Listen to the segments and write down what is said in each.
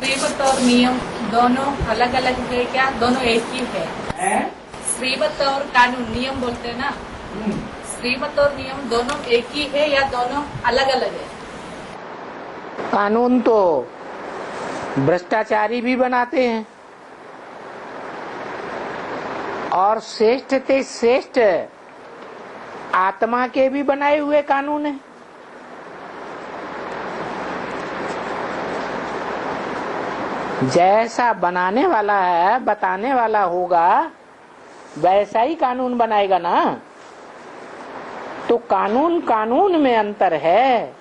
श्रीमत और नियम दोनों अलग अलग है क्या? दोनों एक ही है? श्रीमत और कानून, नियम बोलते हैं ना, श्रीमत और नियम दोनों एक ही है या दोनों अलग अलग है? कानून तो भ्रष्टाचारी भी बनाते हैं और श्रेष्ठ ते श्रेष्ठ आत्मा के भी बनाए हुए कानून है। जैसा बनाने वाला है, बताने वाला होगा, वैसा ही कानून बनाएगा ना। तो कानून कानून में अंतर है।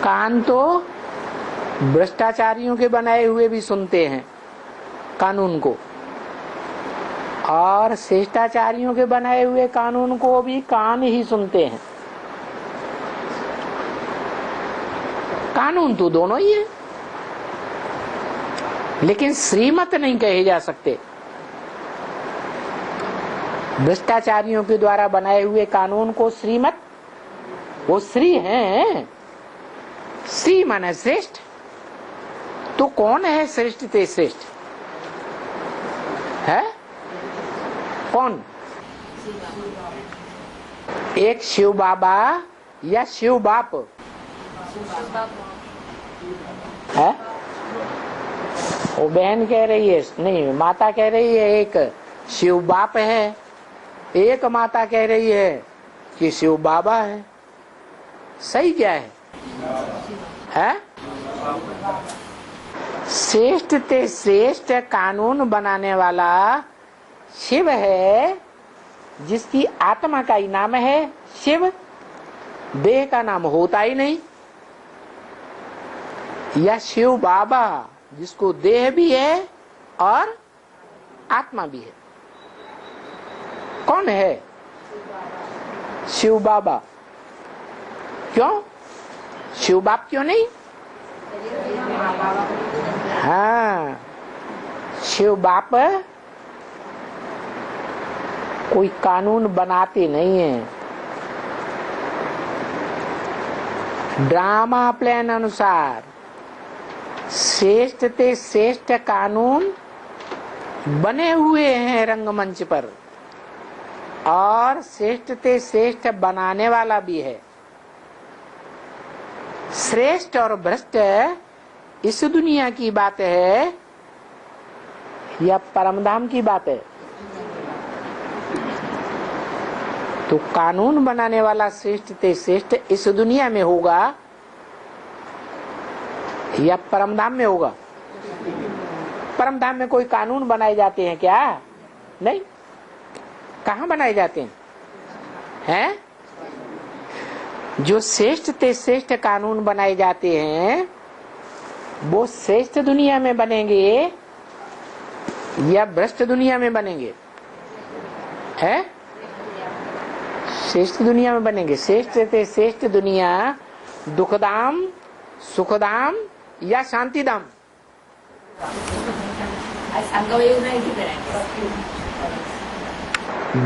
कान तो भ्रष्टाचारियों के बनाए हुए भी सुनते हैं कानून को, और शिष्टाचारियों के बनाए हुए कानून को भी कान ही सुनते हैं। कानून तो दोनों ही है, लेकिन श्रीमत नहीं कहे जा सकते। भ्रष्टाचारियों के द्वारा बनाए हुए कानून को श्रीमत, वो श्री हैं। श्री माने श्रेष्ठ। तो कौन है श्रेष्ठ ते श्रेष्ठ है? कौन? एक शिव बाबा या शिव बाप है? वो बहन कह रही है, नहीं माता कह रही है एक शिव बाप है, एक माता कह रही है कि शिव बाबा है। सही क्या है? श्रेष्ठ ते श्रेष्ठ कानून बनाने वाला शिव है, जिसकी आत्मा का ही नाम है शिव, देह का नाम होता ही नहीं। या शिव बाबा, जिसको देह भी है और आत्मा भी है। कौन है शिव बाबा? क्यों शिव बाप क्यों नहीं? हाँ, शिव बाप कोई कानून बनाते नहीं है। ड्रामा प्लान अनुसार श्रेष्ठ ते श्रेष्ठ कानून बने हुए हैं रंगमंच पर, और श्रेष्ठ ते श्रेष्ठ बनाने वाला भी है। श्रेष्ठ और भ्रष्ट इस दुनिया की बात है या परमधाम की बात है? तो कानून बनाने वाला श्रेष्ठ ते श्रेष्ठ इस दुनिया में होगा या परमधाम में होगा? परमधाम में कोई कानून बनाए जाते हैं क्या? नहीं। कहाँ बनाए जाते हैं? हैं? जो श्रेष्ठ ते श्रेष्ठ कानून बनाए जाते हैं वो श्रेष्ठ दुनिया में बनेंगे या भ्रष्ट दुनिया में बनेंगे? है? श्रेष्ठ दुनिया में बनेंगे। श्रेष्ठ ते श्रेष्ठ दुनिया दुखधाम, सुखधाम या शांतिधाम?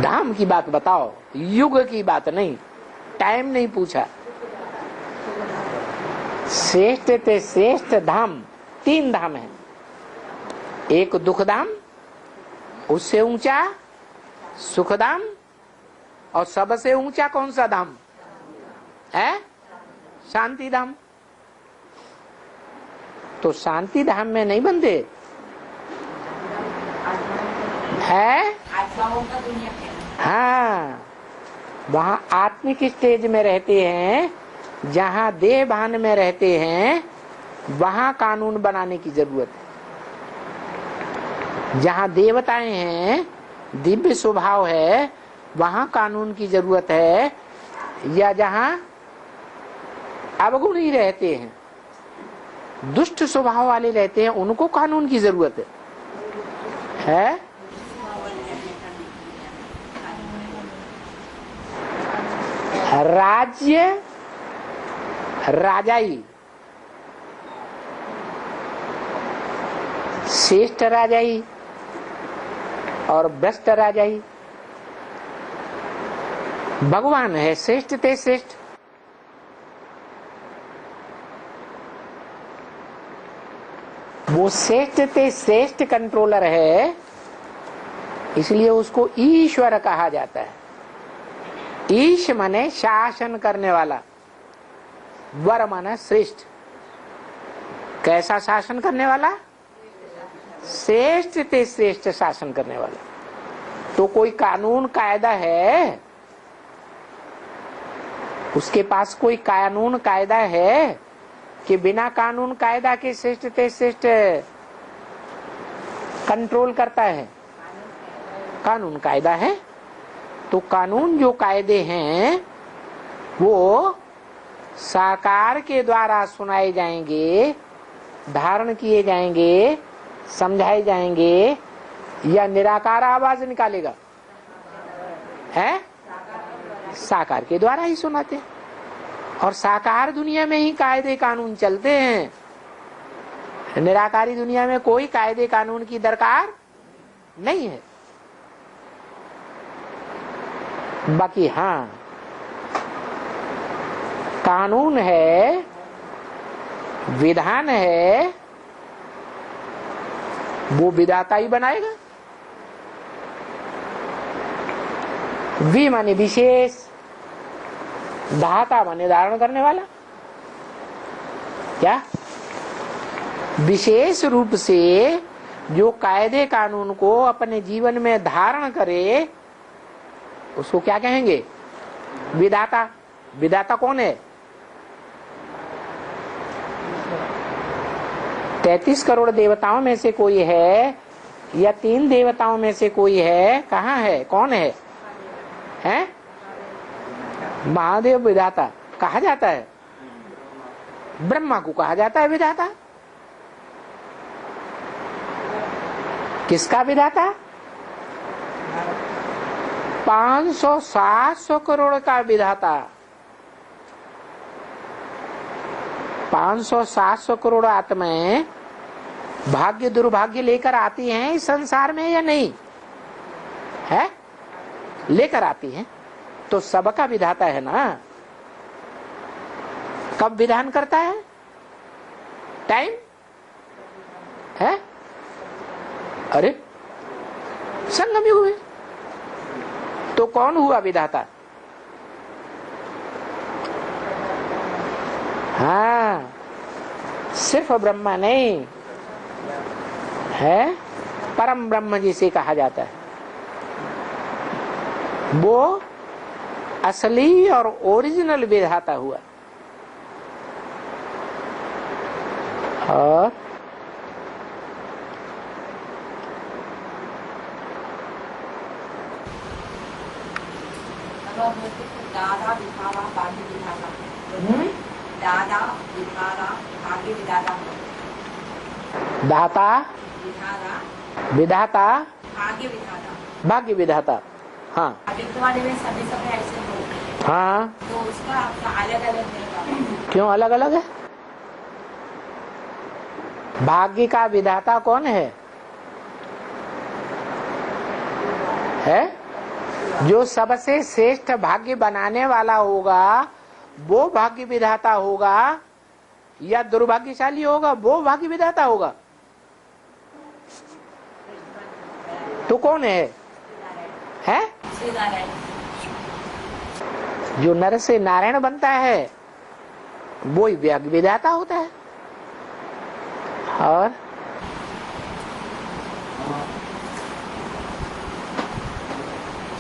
धाम की बात बताओ, युग की बात नहीं, टाइम नहीं पूछा। श्रेष्ठ ते श्रेष्ठ धाम, 3 धाम है। एक दुख धाम, उससे ऊंचा सुख धाम, और सबसे ऊंचा कौन सा धाम है? शांति धाम। तो शांति धाम में नहीं बनते है? हाँ, वहाँ आत्मिक स्टेज में रहते हैं, जहाँ देह भान में रहते हैं, वहाँ कानून बनाने की जरूरत है। जहाँ देवताएं हैं, दिव्य स्वभाव है, वहाँ कानून की जरूरत है। या जहाँ अवगुणी रहते हैं, दुष्ट स्वभाव वाले रहते हैं, उनको कानून की जरूरत है? राज्य राजाई, श्रेष्ठ राजाई और भ्रष्ट राजाई, भगवान है श्रेष्ठ ते श्रेष्ठ। वो श्रेष्ठ ते श्रेष्ठ कंट्रोलर है, इसलिए उसको ईश्वर कहा जाता है। ईश माने शासन करने वाला, वर माने श्रेष्ठ। कैसा शासन करने वाला? श्रेष्ठ ते श्रेष्ठ शासन करने वाला। तो कोई कानून कायदा है, उसके पास कोई कानून कायदा है कि बिना कानून कायदा के श्रेष्ठ ते श्रेष्ठ कंट्रोल करता है? कानून कायदा है। तो कानून जो कायदे हैं वो साकार के द्वारा सुनाए जाएंगे, धारण किए जाएंगे, समझाए जाएंगे, या निराकार आवाज निकालेगा? है साकार के द्वारा ही सुनाते हैं। और साकार दुनिया में ही कायदे कानून चलते हैं। निराकारी दुनिया में कोई कायदे कानून की दरकार नहीं है। बाकी हाँ, कानून है, विधान है, वो विधाता ही बनाएगा। वि माने विशेष, धाता माने धारण करने वाला। क्या? विशेष रूप से जो कायदे कानून को अपने जीवन में धारण करे उसको क्या कहेंगे? विधाता। विधाता कौन है? 33 करोड़ देवताओं में से कोई है या 3 देवताओं में से कोई है? कहाँ है? कौन है? हैं? महादेव विधाता कहा जाता है। ब्रह्मा को कहा जाता है विधाता। किसका विधाता? 500-700 करोड़ का विधाता। 500-700 करोड़ आत्माएं भाग्य दुर्भाग्य लेकर आती हैं इस संसार में या नहीं है? लेकर आती हैं। तो सबका विधाता है ना। कब विधान करता है? टाइम है? अरे संगम युग में। तो कौन हुआ विधाता? हाँ, सिर्फ ब्रह्मा नहीं है, परम ब्रह्म जिसे कहा जाता है, वो असली और ओरिजिनल विधाता हुआ। और दादा विधाता भाग्य विधाता, दादा विधाता भाग्य विधाता, दाता विधाता भाग्य विधाता, भाग्य विधाता। हाँ वाले में सभी समय ऐसे बोलते हैं। हाँ, तो उसका आपका अलग अलग नहीं। क्यों अलग अलग है? भाग्य का विधाता कौन है? जो सबसे श्रेष्ठ भाग्य बनाने वाला होगा वो भाग्य विधाता होगा, या दुर्भाग्यशाली होगा वो भाग्य विधाता होगा? तो कौन है? जो नर से नारायण बनता है वो ही भाग्य विधाता होता है। और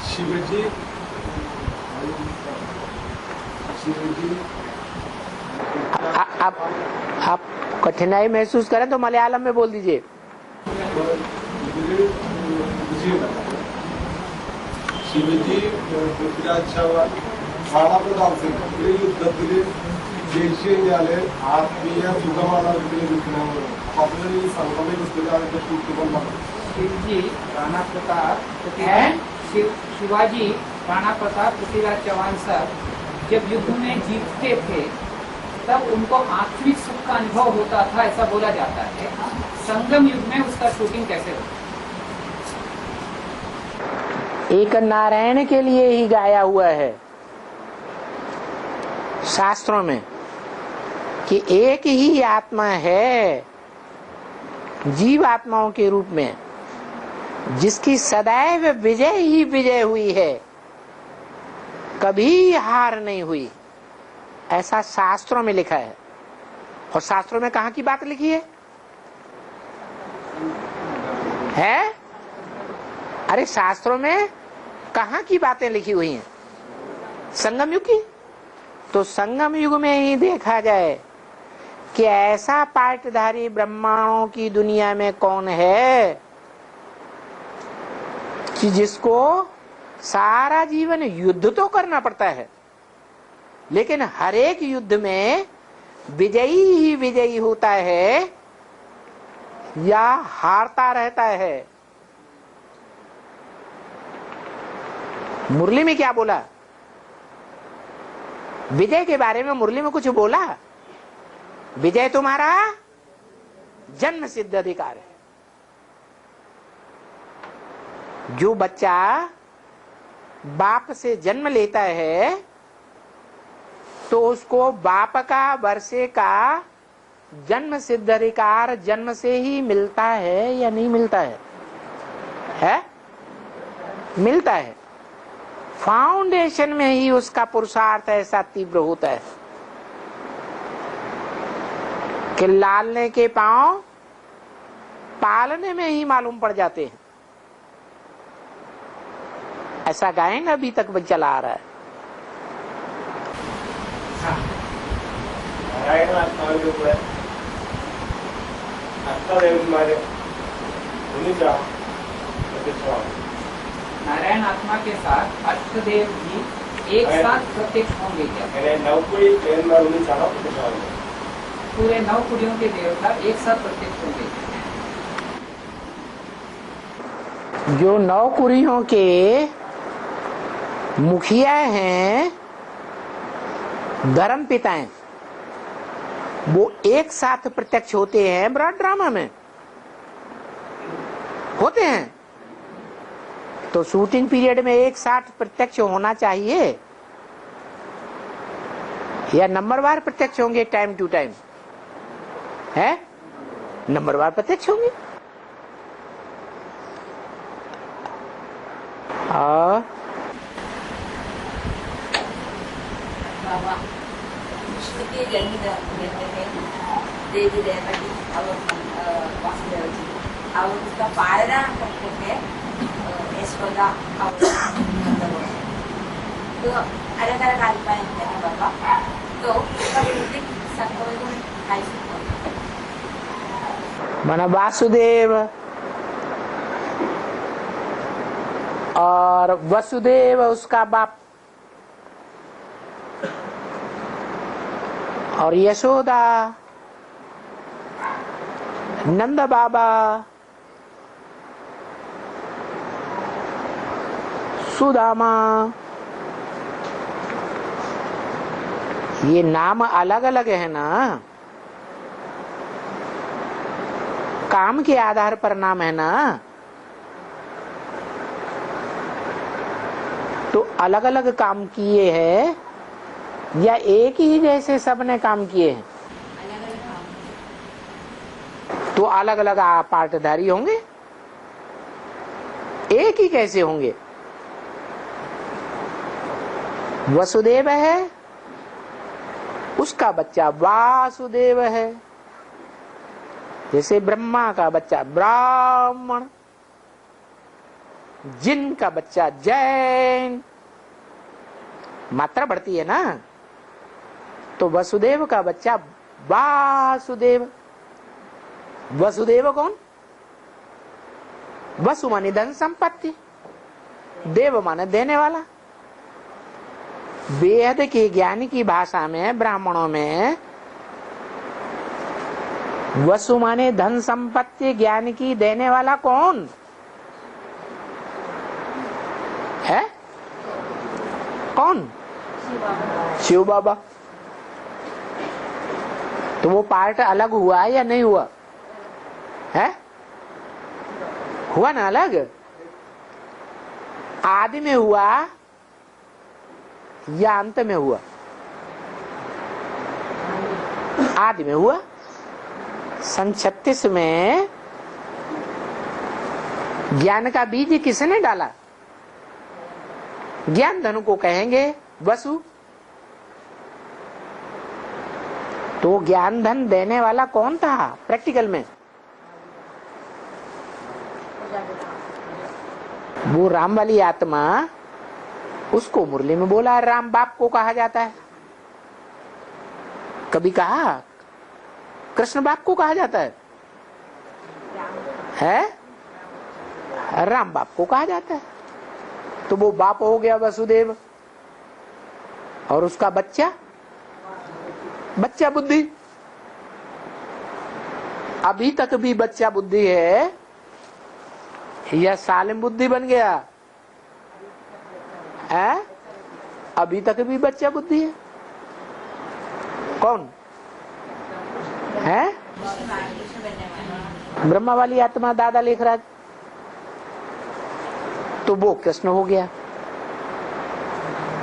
शिवजी आप कठिनाई महसूस करें तो मलयालम में बोल दीजिए। शिवजी पृथ्वीराज പ്രാണപ്രതാപ് സിംഗ് ഈ യുദ്ധത്തിൽ ജയിച്ചു കഴിഞ്ഞാല് ആത്മീയ സുഖമാണ് കിട്ടുന്നത്. അപ്പൊ അതിന് ഈ സംഗമ പുസ്തകാലത്തെ കൂട്ടുകൊണ്ടാണ് शिवजी राणा प्रताप शिवाजी राणा प्रताप पृथ्वीराज चौहान सर जब युद्ध में जीतते थे तब उनको आत्मिक सुख का अनुभव होता था, ऐसा बोला जाता है। संगम युग में उसका शूटिंग कैसे होता? एक नारायण के लिए ही गाया हुआ है। शास्त्रों में कि एक ही आत्मा है जीव आत्माओं के रूप में, जिसकी सदैव विजय ही विजय हुई है, कभी हार नहीं हुई, ऐसा शास्त्रों में लिखा है। और शास्त्रों में कहाँ की बात लिखी है? अरे शास्त्रों में कहाँ की बातें लिखी हुई हैं? संगम युग की। तो संगम युग में ही देखा जाए कि ऐसा पाटधारी ब्रह्मांडों की दुनिया में कौन है कि जिसको सारा जीवन युद्ध तो करना पड़ता है, लेकिन हर एक युद्ध में विजयी ही विजयी होता है या हारता रहता है। मुरली में क्या बोला? विजय के बारे में मुरली में कुछ बोला? विजय तुम्हारा जन्म सिद्ध अधिकार है। जो बच्चा बाप से जन्म लेता है तो उसको बाप का वर्षे का जन्म सिद्ध अधिकार जन्म से ही मिलता है या नहीं मिलता है? मिलता है। फाउंडेशन में ही उसका पुरुषार्थ ऐसा तीव्र होता है कि लालने के पांव पालने में ही मालूम पड़ जाते हैं। ऐसा गायन अभी तक चला आ रहा है। नारायण आत्मा के ऊपर हमारे नारायण आत्मा के साथ अष्टदेव जी एक साथ प्रत्यक्ष होंगे क्या? पूरे 9 कुड़ियों के देवता एक साथ प्रत्यक्ष होंगे? जो 9 कुड़ियों के मुखिया हैं, धर्म पिताएं, वो एक साथ प्रत्यक्ष होते हैं। ब्रॉड ड्रामा में होते हैं तो शूटिंग पीरियड में एक साथ प्रत्यक्ष होना चाहिए या नंबरवार प्रत्यक्ष होंगे? टाइम टू टाइम है, नंबरवार प्रत्यक्ष होंगे। बाबा विष्णु के जन्म देते हैं देवी देवता की और वासुदेव जी, और उसका पालना करते हैं यशोदा और तो अलग अलग आत्माएं हैं बाबा। तो उसका विरुद्ध संकल्प कैसे माना वासुदेव और वसुदेव उसका बाप और यशोदा, नंद बाबा, सुदामा, ये नाम अलग अलग है ना, काम के आधार पर नाम है ना, तो अलग अलग काम किए हैं या एक ही जैसे सबने काम किए हैं? तो अलग अलग पाटधारी होंगे, एक ही कैसे होंगे? वसुदेव है, उसका बच्चा वासुदेव है, जैसे ब्रह्मा का बच्चा ब्राह्मण, जिन का बच्चा जैन, मात्रा बढ़ती है ना। तो वसुदेव का बच्चा वासुदेव। वसुदेव कौन? वसु माने धन संपत्ति, देव माने देने वाला। वेद के ज्ञान की भाषा में ब्राह्मणों में वसु माने धन संपत्ति, ज्ञान की देने वाला कौन है? कौन? शिव बाबा। तो वो पार्ट अलग हुआ या नहीं हुआ है? हुआ ना अलग। आदि में हुआ या अंत में हुआ? आदि में हुआ। सन 36 में ज्ञान का बीज किसने डाला? ज्ञान धन को कहेंगे वसु। तो ज्ञान धन देने वाला कौन था प्रैक्टिकल में? वो राम वाली आत्मा। उसको मुरली में बोला राम बाप को कहा जाता है, कभी कहा कृष्ण बाप को कहा जाता है? राम बाप को कहा जाता है। तो वो बाप हो गया वसुदेव, और उसका बच्चा बुद्धि। अभी तक भी बच्चा बुद्धि है या सालिम बुद्धि बन गया है? अभी तक भी बच्चा बुद्धि है। कौन है? ब्रह्मा वाली आत्मा दादा लेखराज। तो वो कृष्ण हो गया।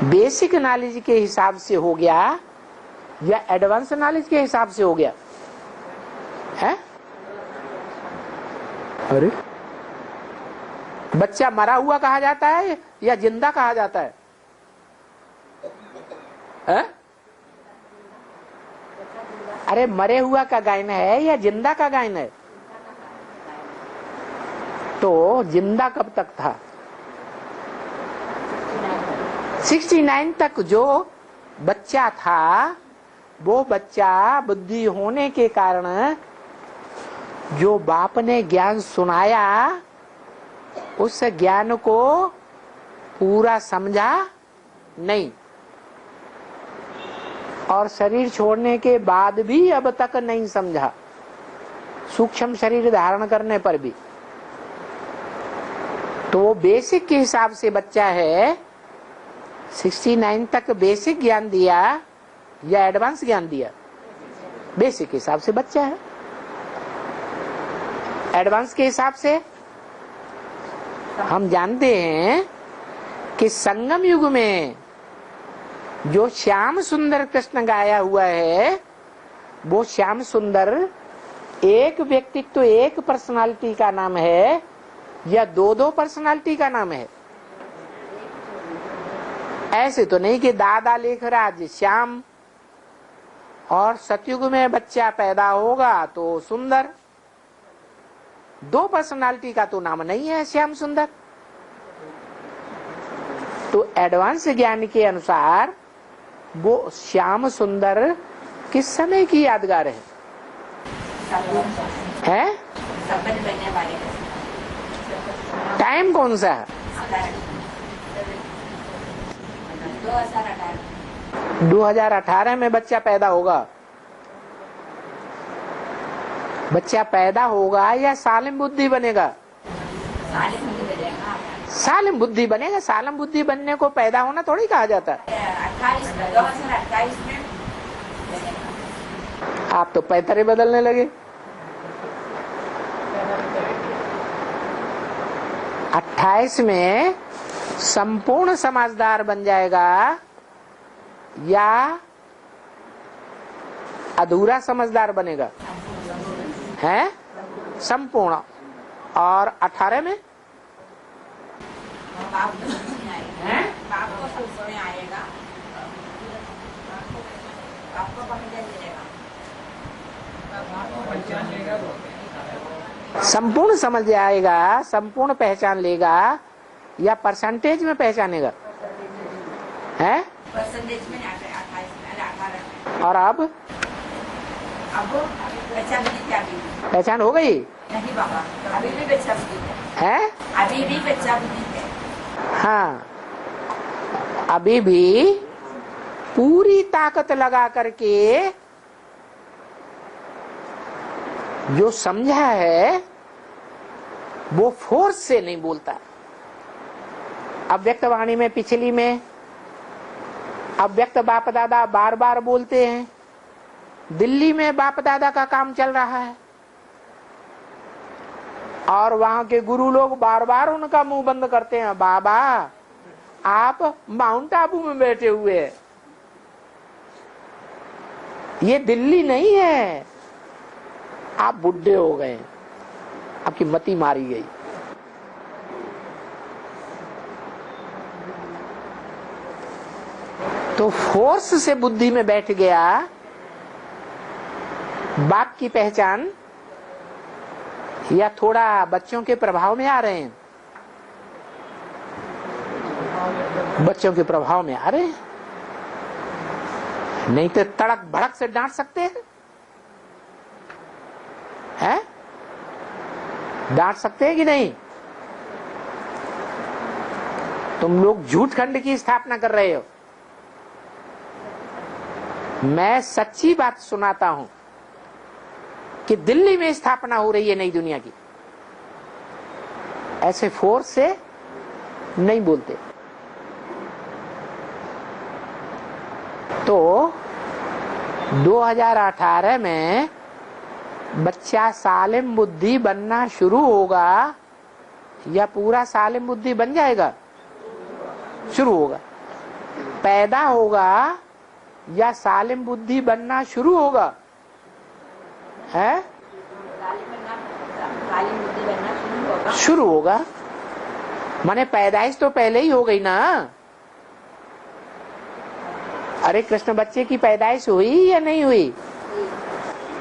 बेसिक नॉलेज के हिसाब से हो गया या एडवांस नॉलेज के हिसाब से हो गया है? अरे बच्चा मरा हुआ कहा जाता है या जिंदा कहा जाता है? अरे मरे हुआ का गायन है या जिंदा का गायन है? तो जिंदा कब तक था? 69 तक जो बच्चा था, वो बच्चा बुद्धि होने के कारण जो बाप ने ज्ञान सुनाया उस ज्ञान को पूरा समझा नहीं, और शरीर छोड़ने के बाद भी अब तक नहीं समझा, सूक्ष्म शरीर धारण करने पर भी। तो वो बेसिक के हिसाब से बच्चा है। 69 तक बेसिक ज्ञान दिया या एडवांस ज्ञान दिया? बेसिक के हिसाब से बच्चा है। एडवांस के हिसाब से हम जानते हैं कि संगम युग में जो श्याम सुंदर कृष्ण गाया हुआ है, वो श्याम सुंदर एक व्यक्तित्व, एक पर्सनालिटी का नाम है या दो दो पर्सनालिटी का नाम है? ऐसे तो नहीं कि दादा लेखराज श्याम और सतयुग में बच्चा पैदा होगा तो सुंदर। दो पर्सनालिटी का तो नाम नहीं है श्याम सुंदर। तो एडवांस ज्ञान के अनुसार वो श्याम सुंदर किस समय की यादगार है? टाइम कौन सा है? 2018 में बच्चा पैदा होगा। बच्चा पैदा होगा या सालिम बुद्धि बनेगा? सालिम बुद्धि बनेगा। सालिम बुद्धि बनने को पैदा होना थोड़ी कहा जाता है। 2028 में आप तो पैतरे बदलने लगे। 28 में संपूर्ण समझदार बन जाएगा या अधूरा समझदार बनेगा? है संपूर्ण। और 18 में बाप को समझ में आएगा, बाप को पहचान लेगा, संपूर्ण समझ आएगा, संपूर्ण पहचान लेगा या परसेंटेज में पहचानेगा? है परसेंटेज में 28 और अब पहचान हो गई? नहीं बाबा, अभी भी बच्चा बुद्धि है। अभी भी बच्चा बुद्धि है। हाँ, अभी भी पूरी ताकत लगा करके जो समझा है वो फोर्स से नहीं बोलता। अव्यक्त वाणी में पिछली में अव्यक्त बाप दादा बार बार बोलते हैं। दिल्ली में बाप दादा का काम चल रहा है और वहां के गुरु लोग बार बार उनका मुंह बंद करते हैं। बाबा आप माउंट आबू में बैठे हुए हैं, ये दिल्ली नहीं है। आप बुढ़े हो गए, आपकी मति मारी गई। तो फोर्स से बुद्धि में बैठ गया। बाप की पहचान या थोड़ा बच्चों के प्रभाव में आ रहे हैं? बच्चों के प्रभाव में आ रहे हैं, नहीं तो तड़क भड़क से डांट सकते हैं, हैं? डांट सकते हैं कि नहीं? तुम लोग झूठ खंड की स्थापना कर रहे हो। मैं सच्ची बात सुनाता हूं कि दिल्ली में स्थापना हो रही है नई दुनिया की। ऐसे फोर्स से नहीं बोलते। तो 2018 में बच्चा सालिम बुद्धि बनना शुरू होगा या पूरा सालिम बुद्धि बन जाएगा? शुरू होगा। पैदा होगा या सालिम बुद्धि बनना शुरू होगा? है? शुरू होगा। माने पैदाइश तो पहले ही हो गई ना। अरे कृष्ण बच्चे की पैदाइश हुई या नहीं हुई?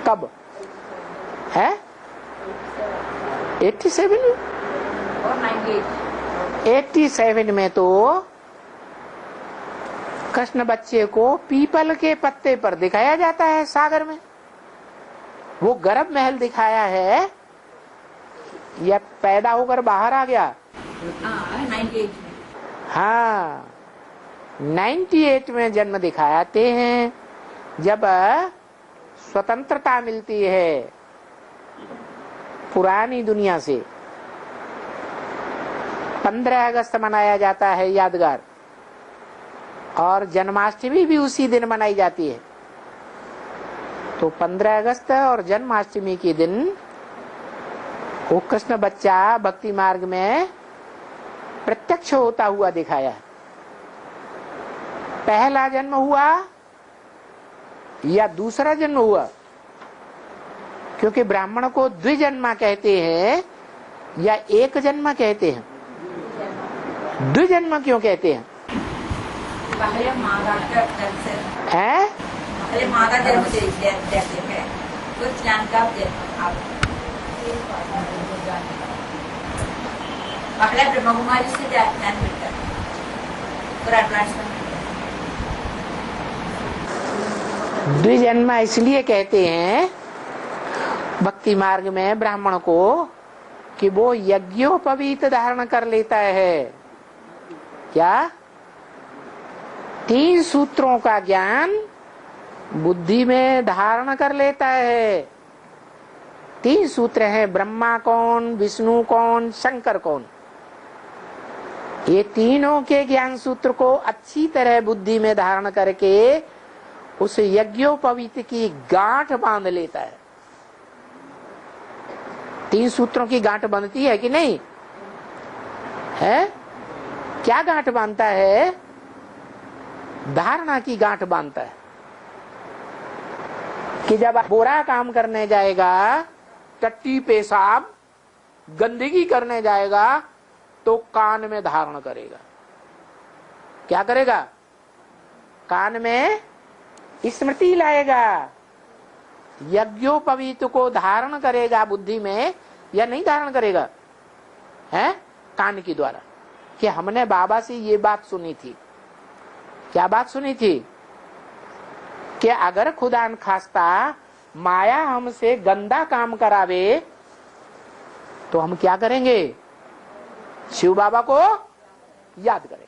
कब है? 87 87 में तो कृष्ण बच्चे को पीपल के पत्ते पर दिखाया जाता है सागर में। वो गर्भ महल दिखाया है या पैदा होकर बाहर आ गया? 98 हाँ, 98 में जन्म दिखाते हैं। जब स्वतंत्रता मिलती है पुरानी दुनिया से, 15 अगस्त मनाया जाता है यादगार, और जन्माष्टमी भी उसी दिन मनाई जाती है। तो 15 अगस्त और जन्माष्टमी के दिन वो कृष्ण बच्चा भक्ति मार्ग में प्रत्यक्ष होता हुआ दिखाया है। पहला जन्म हुआ या दूसरा जन्म हुआ? क्योंकि ब्राह्मण को द्विजन्मा कहते हैं या एक जन्म कहते हैं? द्विजन्म क्यों कहते हैं? पहले माता का जन्म से हैं? पहले माता जन्म से देते हैं, कुछ ज्ञान का आप पहले ब्रह्मा कुमारी से ज्ञान मिलता है, पूरा ट्रांसफर। द्विजन्मा इसलिए कहते हैं भक्ति मार्ग में ब्राह्मण को कि वो यज्ञोपवीत धारण कर लेता है। क्या? 3 सूत्रों का ज्ञान बुद्धि में धारण कर लेता है। 3 सूत्र हैं, ब्रह्मा कौन, विष्णु कौन, शंकर कौन। ये तीनों के ज्ञान सूत्र को अच्छी तरह बुद्धि में धारण करके उस यज्ञोपवीत की गांठ बांध लेता है। 3 सूत्रों की गांठ बांधती है कि नहीं है? क्या गांठ बांधता है? धारणा की गांठ बांधता है कि जब बुरा काम करने जाएगा, टट्टी पेशाब गंदगी करने जाएगा, तो कान में धारण करेगा। क्या करेगा? कान में स्मृति लाएगा। यज्ञोपवीत को धारण करेगा बुद्धि में या नहीं धारण करेगा? है? कान के द्वारा। कि हमने बाबा से ये बात सुनी थी। क्या बात सुनी थी? कि अगर खुदा न खास्ता माया हमसे गंदा काम करावे तो हम क्या करेंगे? शिव बाबा को याद करेंगे।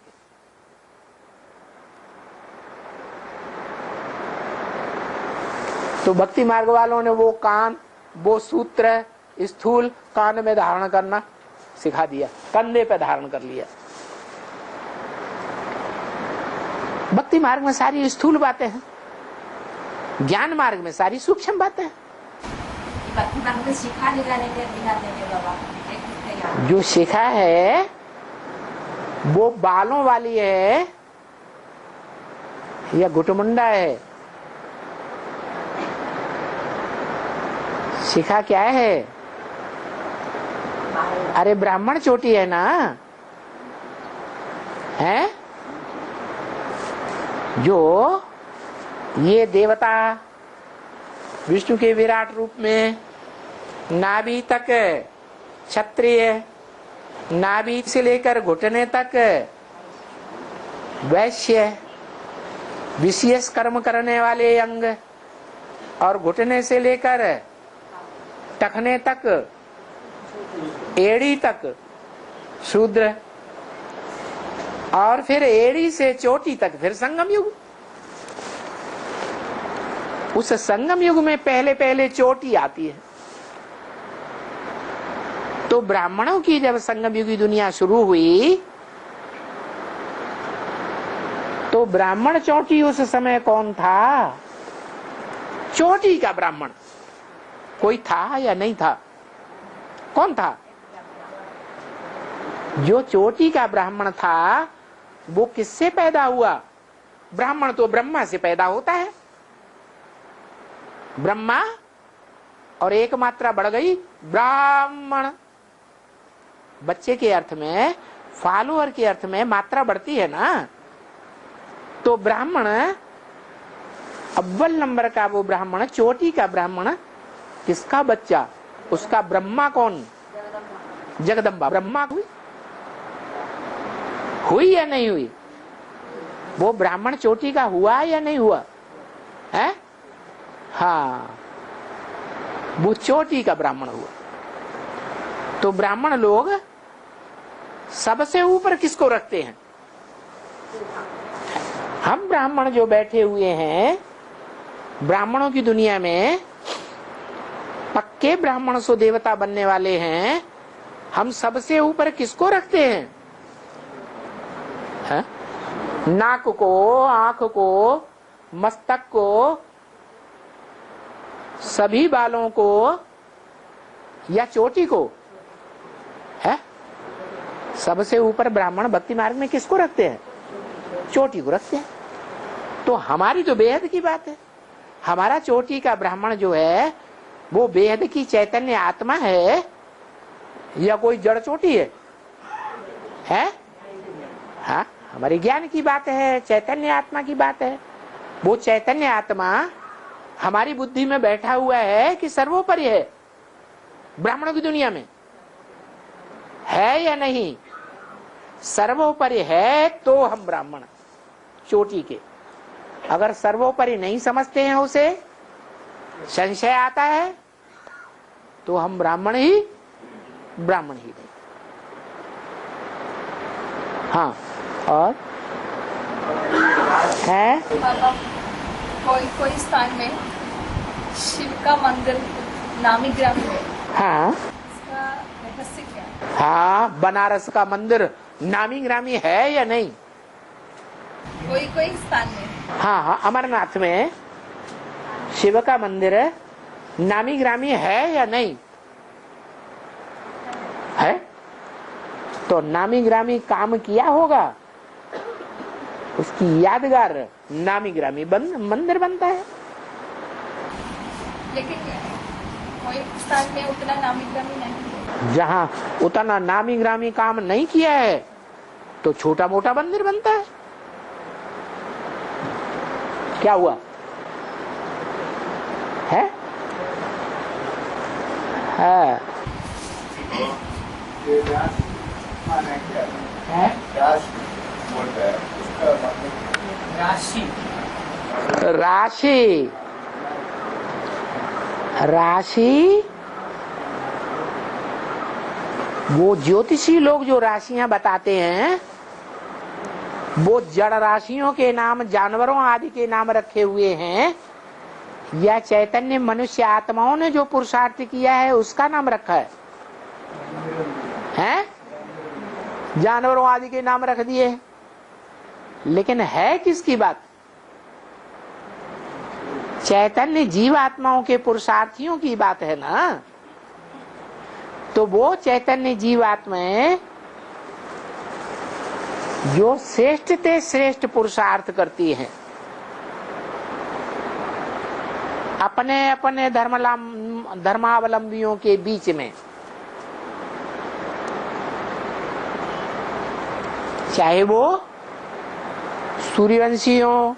तो भक्ति मार्ग वालों ने वो कान, वो सूत्र स्थूल कान में धारण करना सिखा दिया, कंधे पे धारण कर लिया। भक्ति मार्ग में सारी स्थूल बातें हैं, ज्ञान मार्ग में सारी सूक्ष्म बातें हैं। भक्ति मार्ग में सिखा दिखाते बाबा। जो सिखा है वो बालों वाली है या घुटमुंडा है? शिखा क्या है? अरे ब्राह्मण चोटी है ना, है जो ये देवता विष्णु के विराट रूप में नाभि तक क्षत्रिय, नाभि से लेकर घुटने तक वैश्य, विशेष कर्म करने वाले अंग, और घुटने से लेकर टखने तक, एड़ी तक शूद्र, और फिर एड़ी से चोटी तक फिर संगम युग। उस संगम युग में पहले पहले चोटी आती है। तो ब्राह्मणों की जब संगम युगी दुनिया शुरू हुई तो ब्राह्मण चोटी उस समय कौन था? चोटी का ब्राह्मण कोई था या नहीं था? कौन था? जो चोटी का ब्राह्मण था वो किससे पैदा हुआ? ब्राह्मण तो ब्रह्मा से पैदा होता है। ब्रह्मा और एक मात्रा बढ़ गई ब्राह्मण। बच्चे के अर्थ में, फॉलोअर के अर्थ में मात्रा बढ़ती है ना। तो ब्राह्मण अव्वल नंबर का वो ब्राह्मण, चोटी का ब्राह्मण, किसका बच्चा? उसका ब्रह्मा कौन? जगदम्बा। ब्रह्मा हुई या नहीं हुई? वो ब्राह्मण चोटी का हुआ या नहीं हुआ है? हाँ, वो चोटी का ब्राह्मण हुआ। तो ब्राह्मण लोग सबसे ऊपर किसको रखते हैं? हम ब्राह्मण जो बैठे हुए हैं ब्राह्मणों की दुनिया में, पक्के ब्राह्मण सो देवता बनने वाले हैं, हम सबसे ऊपर किसको रखते हैं? है? नाक को, आंख को, मस्तक को, सभी बालों को, या चोटी को? है? सबसे ऊपर ब्राह्मण भक्ति मार्ग में किसको रखते हैं? चोटी को रखते हैं। तो हमारी तो बेहद की बात है। हमारा चोटी का ब्राह्मण जो है वो बेहद की चैतन्य आत्मा है या कोई जड़ चोटी है? हाँ, हमारी ज्ञान की बात है, चैतन्य आत्मा की बात है। वो चैतन्य आत्मा हमारी बुद्धि में बैठा हुआ है कि सर्वोपरि है ब्राह्मणों की दुनिया में? है या नहीं? सर्वोपरि है तो हम ब्राह्मण चोटी के। अगर सर्वोपरि नहीं समझते हैं, उसे संशय आता है, तो हम ब्राह्मण ही नहीं। हाँ, और है कोई स्थान में शिव का मंदिर नामी ग्राम है। हाँ, इसका रहस्य क्या है? हाँ, बनारस का मंदिर नामी ग्रामी है या नहीं? कोई स्थान में। हाँ, अमरनाथ में शिव का मंदिर नामी ग्रामी है या नहीं है? तो नामी ग्रामी काम किया होगा, उसकी यादगार नामी ग्रामी मंदिर बनता है। लेकिन कोई स्थान में उतना नामी ग्रामी नहीं। जहाँ उतना नामी ग्रामी काम नहीं किया है तो छोटा मोटा मंदिर बनता है। क्या हुआ है? है? राशि राशि राशि वो ज्योतिषी लोग जो राशियां बताते हैं वो जड़ राशियों के नाम, जानवरों आदि के नाम रखे हुए हैं, या चैतन्य मनुष्य आत्माओं ने जो पुरुषार्थ किया है उसका नाम रखा है? हैं? जानवरों आदि के नाम रख दिए, लेकिन है किसकी बात? चैतन्य जीवात्माओं के पुरुषार्थियों की बात है ना। तो वो चैतन्य जीवात्माएं जो श्रेष्ठ ते श्रेष्ठ पुरुषार्थ करती हैं, अपने अपने अपने धर्मावलंबियों के बीच में, चाहे वो सूर्यवंशी हो,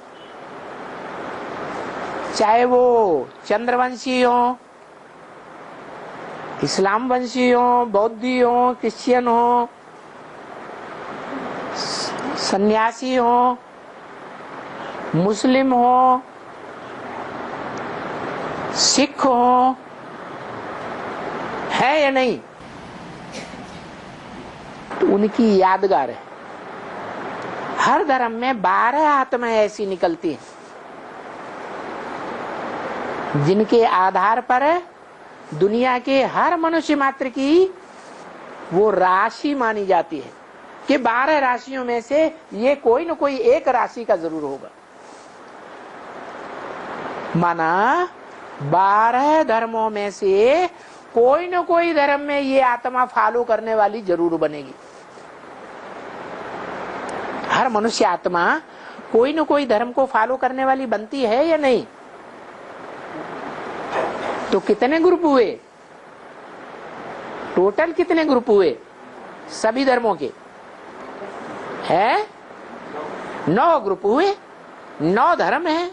चाहे वो चंद्रवंशी हो, इस्लाम वंशी हो, बौद्धी हो, क्रिश्चियन हो, सन्यासी हो, मुस्लिम हो, सिख हो, है या नहीं, तो उनकी यादगार है। हर धर्म में 12 आत्माएं ऐसी निकलती हैं जिनके आधार पर दुनिया के हर मनुष्य मात्र की वो राशि मानी जाती है कि 12 राशियों में से ये कोई न कोई एक राशि का जरूर होगा। माना 12 धर्मों में से कोई न कोई धर्म में ये आत्मा फॉलो करने वाली जरूर बनेगी। हर मनुष्य आत्मा कोई न कोई धर्म को फॉलो करने वाली बनती है या नहीं? तो कितने ग्रुप हुए? टोटल कितने ग्रुप हुए सभी धर्मों के? है 9 ग्रुप हुए, 9 धर्म हैं।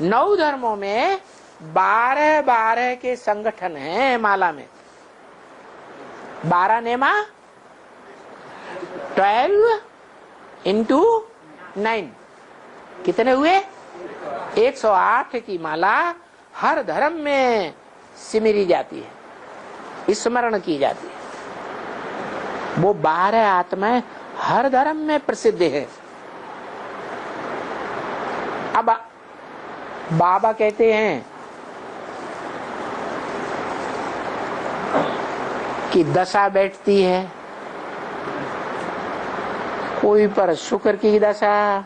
9 धर्मों में 12 के संगठन हैं माला में। 12 नेमा 12 इंटू 9 कितने हुए? 108 की माला हर धर्म में सिमरी जाती है, स्मरण की जाती है। वो 12 आत्माएं हर धर्म में प्रसिद्ध है। अब बाबा कहते हैं कि दशा बैठती है, कोई पर शुक्र की दशा,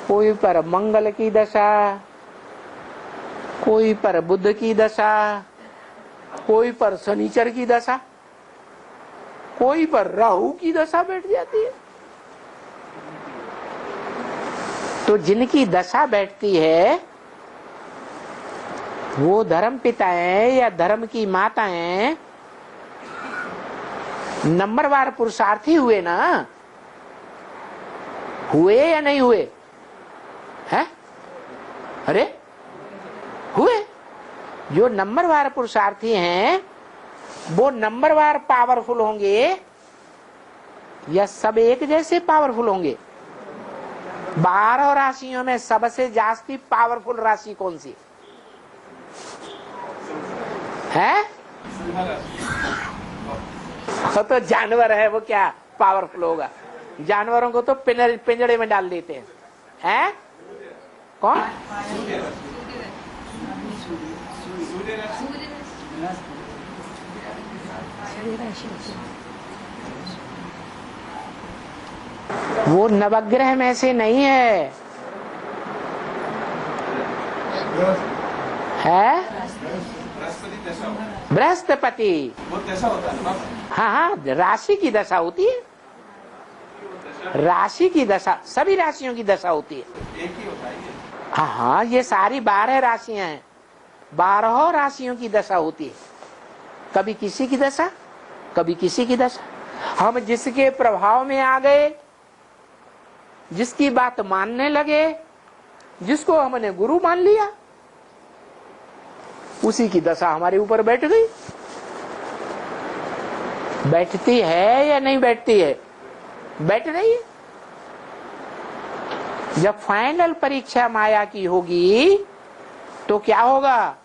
कोई पर मंगल की दशा, कोई पर बुध की दशा, कोई पर शनिचर की दशा, कोई पर राहु की दशा बैठ जाती है। तो जिनकी दशा बैठती है वो धर्म पिताएं या धर्म की माताएं नंबरवार पुरुषार्थी हुए ना? हुए या नहीं हुए? हैं? अरे हुए। जो नंबरवार पुरुषार्थी हैं वो नंबरवार पावरफुल होंगे या सब एक जैसे पावरफुल होंगे? 12 राशियों में सबसे जास्ती पावरफुल राशि कौन सी है? वो तो जानवर है, वो क्या पावरफुल होगा? जानवरों को तो पिंजड़े में डाल देते हैं। कौन? वो नवग्रह में से नहीं है, बृहस्पति। हाँ हाँ, राशि की दशा होती है, राशि की दशा सभी राशियों की दशा होती है। हाँ हाँ, ये सारी 12 राशियां हैं, 12 राशियों की दशा होती है। कभी किसी की दशा, कभी किसी की दशा। हम जिसके प्रभाव में आ गए, जिसकी बात मानने लगे, जिसको हमने गुरु मान लिया, उसी की दशा हमारे ऊपर बैठ गई। बैठती है या नहीं बैठती है? बैठ रही है। जब फाइनल परीक्षा माया की होगी तो क्या होगा?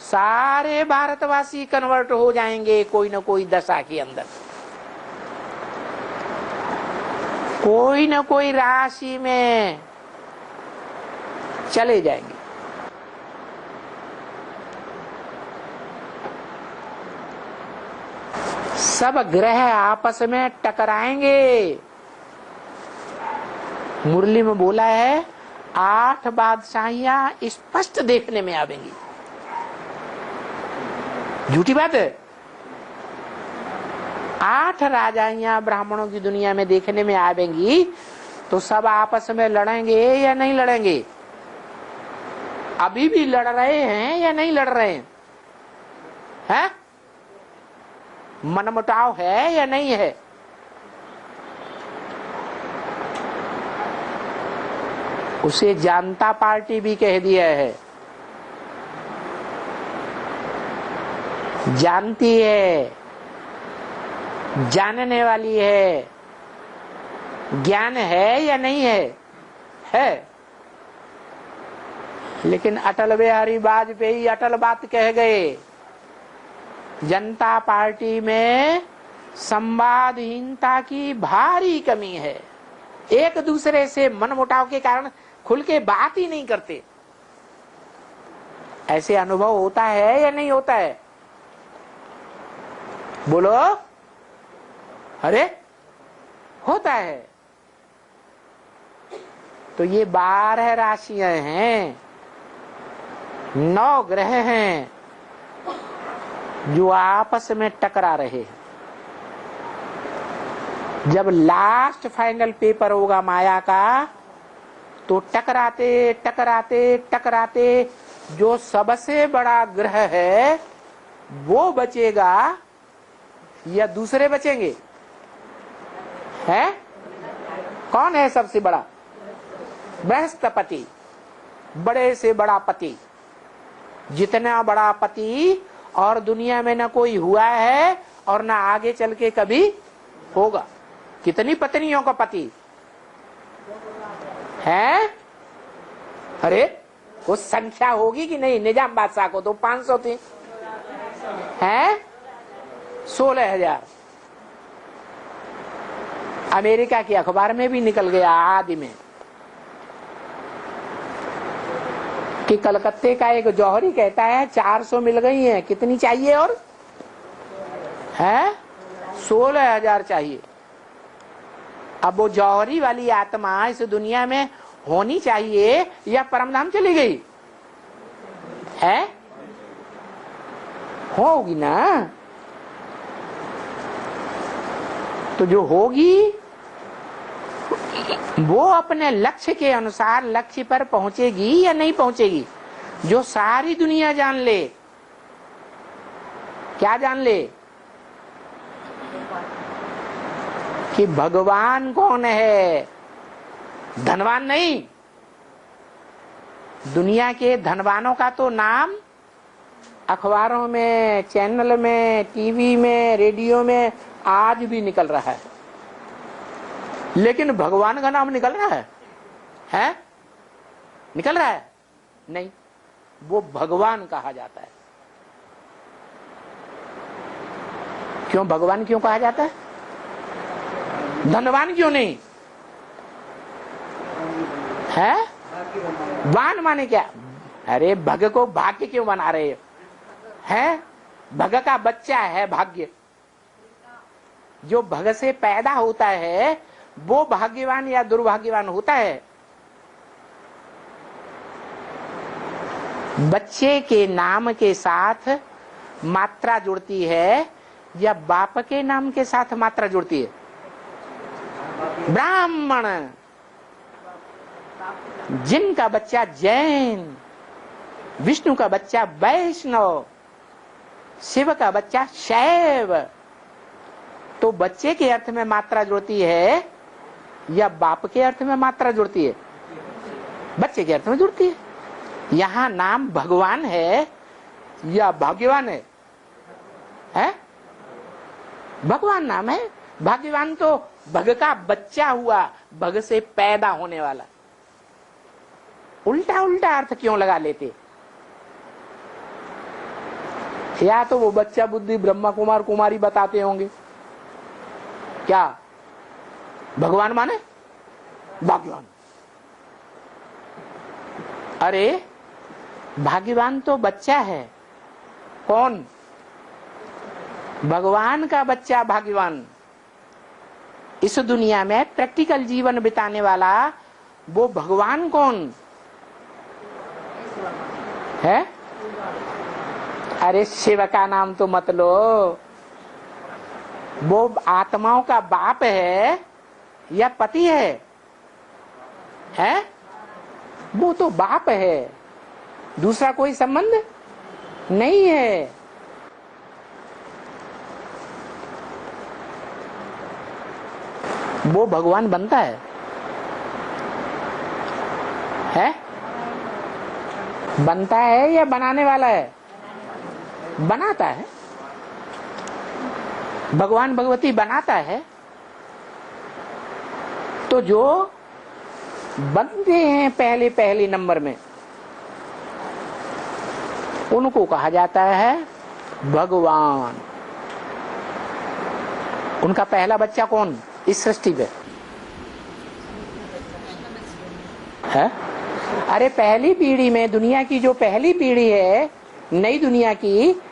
सारे भारतवासी कन्वर्ट हो जाएंगे कोई न कोई दशा के अंदर, कोई न कोई राशि में चले जाएंगे। सब ग्रह आपस में टकराएंगे। मुरली में बोला है 8 बादशाहियां स्पष्ट देखने में आवेंगी। झूठी बात है? 8 राजाइयां ब्राह्मणों की दुनिया में देखने में आवेंगी, तो सब आपस में लड़ेंगे या नहीं लड़ेंगे? अभी भी लड़ रहे हैं या नहीं लड़ रहे हैं? हैं? मनमुटाव है या नहीं है? उसे जनता पार्टी भी कह दिया है, जानती है, जानने वाली है, ज्ञान है या नहीं है? है। लेकिन अटल बिहारी वाजपेयी अटल बात कह गए, जनता पार्टी में संवादहीनता की भारी कमी है, एक दूसरे से मनमुटाव के कारण खुल के बात ही नहीं करते। ऐसे अनुभव होता है या नहीं होता है? बोलो। अरे होता है। तो ये 12 राशियां हैं, 9 ग्रह हैं जो आपस में टकरा रहे हैं। जब लास्ट फाइनल पेपर होगा माया का, तो टकराते टकराते टकराते जो सबसे बड़ा ग्रह है वो बचेगा या दूसरे बचेंगे? है? कौन है सबसे बड़ा? बृहस्पति, बड़े से बड़ा पति। जितना बड़ा पति और दुनिया में न कोई हुआ है और न आगे चल के कभी होगा। कितनी पत्नियों का पति है? अरे वो संख्या होगी कि नहीं? निजाम बादशाह को तो 500 थी, है 16,000। अमेरिका के अखबार में भी निकल गया आदि में कि कलकत्ते का एक जौहरी कहता है 400 मिल गई हैं, कितनी चाहिए? और है 16,000 चाहिए। अब वो जौहरी वाली आत्मा इस दुनिया में होनी चाहिए या परमधाम चली गई? है? होगी ना। तो जो होगी वो अपने लक्ष्य के अनुसार लक्ष्य पर पहुंचेगी या नहीं पहुंचेगी? जो सारी दुनिया जान ले, क्या जान ले? कि भगवान कौन है, धनवान नहीं। दुनिया के धनवानों का तो नाम अखबारों में, चैनल में, टीवी में, रेडियो में आज भी निकल रहा है, लेकिन भगवान का नाम निकल रहा है? है? निकल रहा है? नहीं। वो भगवान कहा जाता है। क्यों भगवान क्यों कहा जाता है? धनवान क्यों नहीं? है? वान माने क्या? अरे भग को भाग्य क्यों बना रहे हो? है? भग का बच्चा है भाग्य। जो भग से पैदा होता है वो भाग्यवान या दुर्भाग्यवान होता है? बच्चे के नाम के साथ मात्रा जुड़ती है या बाप के नाम के साथ मात्रा जुड़ती है? ब्राह्मण, जिनका बच्चा जैन, विष्णु का बच्चा वैष्णव, शिव का बच्चा शैव। तो बच्चे के अर्थ में मात्रा जुड़ती है या बाप के अर्थ में मात्रा जुड़ती है? बच्चे के अर्थ में जुड़ती है। यहाँ नाम भगवान है या भाग्यवान है? है? भगवान नाम है। भाग्यवान तो भग का बच्चा हुआ, भग से पैदा होने वाला। उल्टा उल्टा अर्थ क्यों लगा लेते? या तो वो बच्चा बुद्धि ब्रह्मा कुमार कुमारी बताते होंगे। क्या भगवान माने भाग्यवान? अरे भाग्यवान तो बच्चा है। कौन? भगवान का बच्चा भाग्यवान। इस दुनिया में प्रैक्टिकल जीवन बिताने वाला वो भगवान कौन है? अरे शिव का नाम तो मत लो। वो आत्माओं का बाप है या पति है? है? वो तो बाप है। दूसरा कोई संबंध नहीं है। वो भगवान बनता है? बनता है या बनाने वाला है? बनाता है। भगवान भगवती बनाता है। तो जो बनते हैं पहले पहले नंबर में, उनको कहा जाता है भगवान। उनका पहला बच्चा कौन इस सृष्टि पे है? अरे पहली पीढ़ी में, दुनिया की जो पहली पीढ़ी है नई दुनिया की,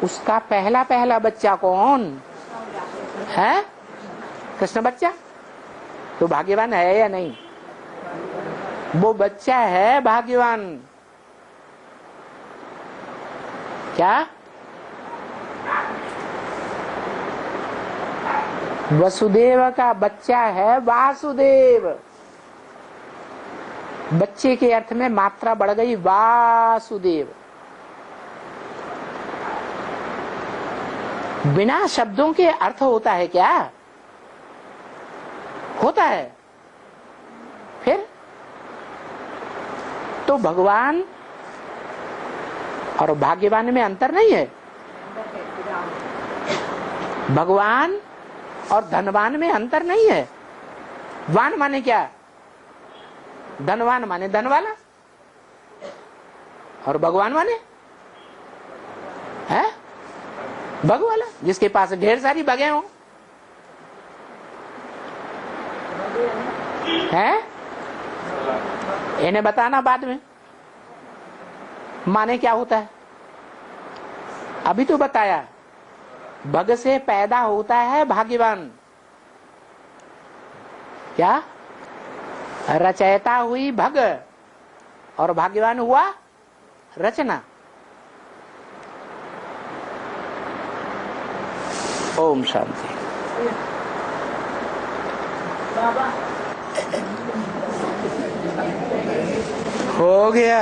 उसका पहला पहला बच्चा कौन है? कृष्ण बच्चा। तो भाग्यवान है या नहीं? वो बच्चा है भाग्यवान। क्या? वसुदेव का बच्चा है वासुदेव। बच्चे के अर्थ में मात्रा बढ़ गई, वासुदेव। बिना शब्दों के अर्थ होता है क्या? होता है। फिर तो भगवान और भाग्यवान में अंतर नहीं है। भगवान और धनवान में अंतर नहीं है। वान माने क्या? धनवान माने धन वाला, और भगवान माने है भग वाला, जिसके पास ढेर सारी बगें हो। है? इन्हें बताना बाद में माने क्या होता है। अभी तो बताया, भग से पैदा होता है भाग्यवान। क्या? रचयिता हुई भग और भाग्यवान हुआ रचना। ओम शांति। हो गया।